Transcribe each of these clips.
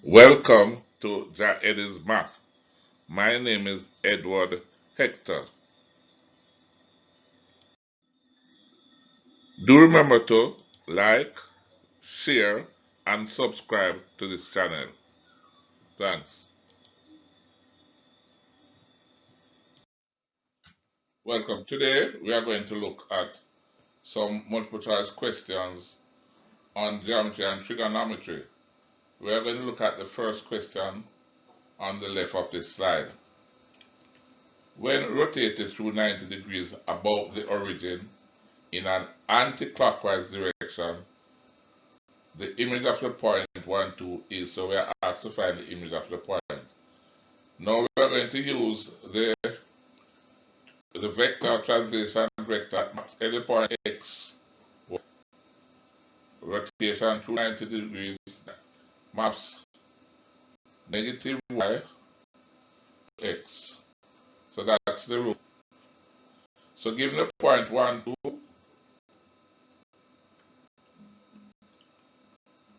Welcome to CEC Math. My name is Edward Hector. Do remember to like, share, and subscribe to this channel. Thanks. Welcome. Today we are going to look at some multiple choice questions on geometry and trigonometry. We are going to look at the first question on the left of this slide. When rotated through 90 degrees about the origin in an anti-clockwise direction, the image of the point 1, 2 is, so we are asked to find the image of the point. Now we are going to use the vector translation vector at any point x, rotation through 90 degrees maps negative y x. So that's the rule. So given the point 1, 2,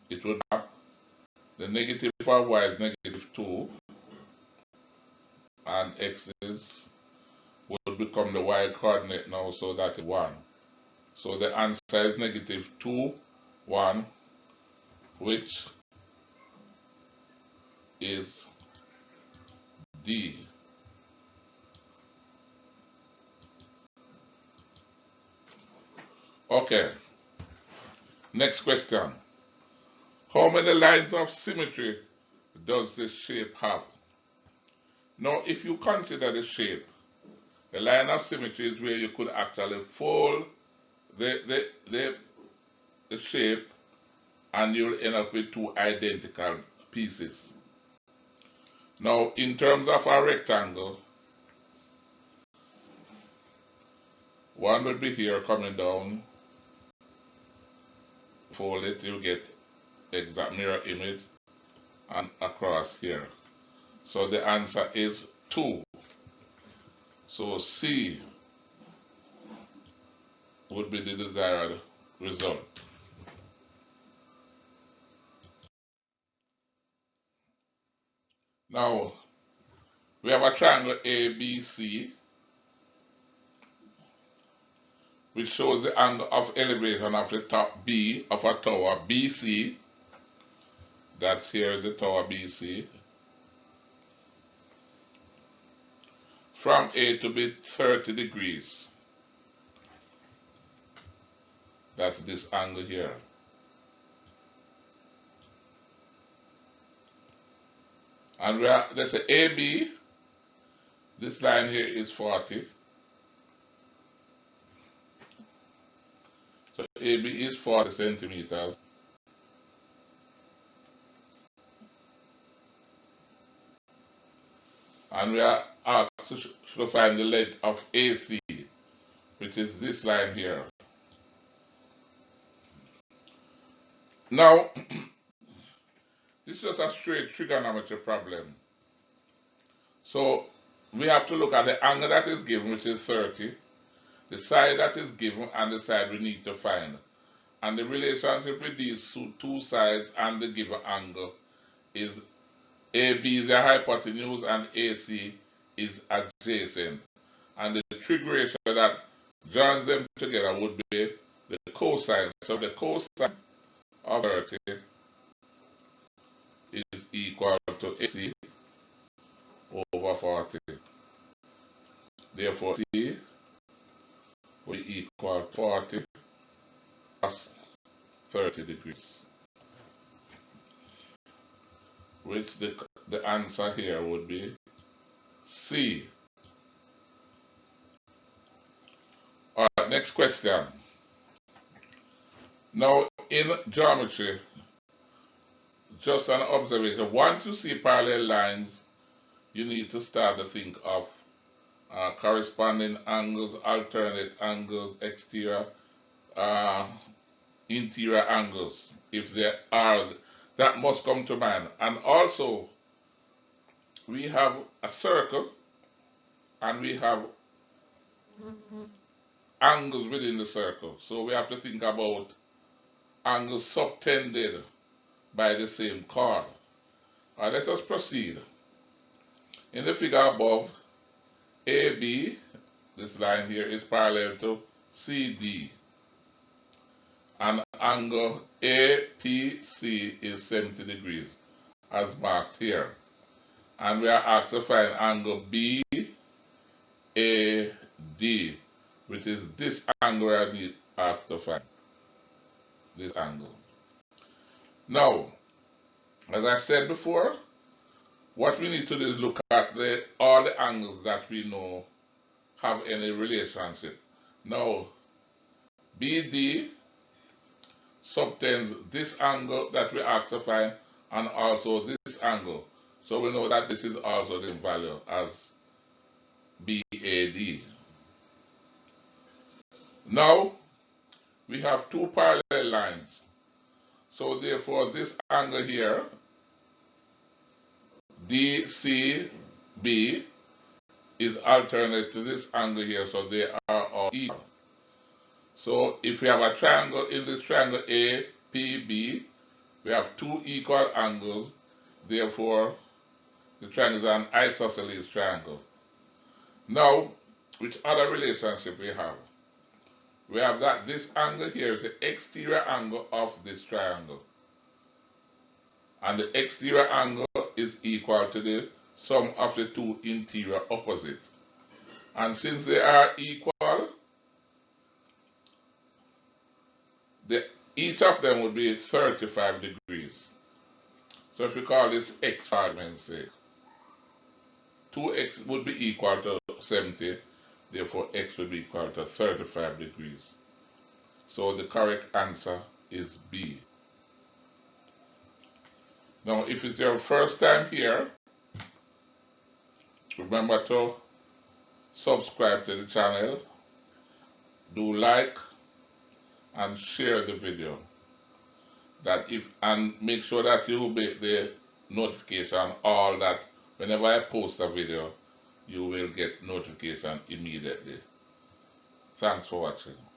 it would map the negative for y is negative 2 and x is would become the y coordinate now, so that is 1. So the answer is negative 2, 1, which is D. Okay, next question. How many lines of symmetry does this shape have? Now, if you consider the shape, the line of symmetry is where you could actually fold the shape and you'll end up with two identical pieces. Now, in terms of a rectangle, one would be here coming down, fold it, you get exact mirror image, and across here. So the answer is 2. So C would be the desired result. Now, we have a triangle ABC, which shows the angle of elevation of the top B of a tower BC. That's here is the tower BC. From A to B, 30 degrees. That's this angle here. And we are, let's say AB, this line here is 40. So AB is 40 centimeters. And we are asked to find the length of AC, which is this line here. Now, this is just a straight trigonometry problem. So we have to look at the angle that is given, which is 30, the side that is given, and the side we need to find. And the relationship with these two sides and the given angle is AB is the hypotenuse and AC is adjacent. And the trig ratio that joins them together would be the cosine. So the cosine of 30 is equal to AC over 40. Therefore, C will equal 40 plus 30 degrees, which the answer here would be C. Alright, next question. Now, in geometry, just an observation. Once you see parallel lines, you need to start to think of corresponding angles, alternate angles, exterior, interior angles. If there are, that must come to mind. And also, we have a circle and we have angles within the circle. So we have to think about angles subtended by the same chord. Alright, let us proceed. In the figure above, AB, this line here, is parallel to CD. And angle APC is 70 degrees, as marked here. And we are asked to find angle BAD, which is this angle we are asked to find. This angle. Now, as I said before, what we need to do is look at all the angles that we know have any relationship. Now, BD subtends this angle that we asked to find and also this angle. So we know that this is also the same value as BAD. Now, we have two parallel lines. So therefore, this angle here, DCB, is alternate to this angle here, so they are all equal. So if we have a triangle, in this triangle APB, we have two equal angles, therefore the triangle is an isosceles triangle. Now, which other relationship we have? We have that this angle here is the exterior angle of this triangle. And the exterior angle is equal to the sum of the two interior opposites. And since they are equal, each of them would be 35 degrees. So if we call this x for argument's sake, 2x would be equal to 70, therefore x would be equal to 35 degrees. So the correct answer is B. Now if it's your first time here, remember to subscribe to the channel, do like and share the video, and make sure that you make the notification all that whenever I post a video you will get notification immediately. Thanks for watching.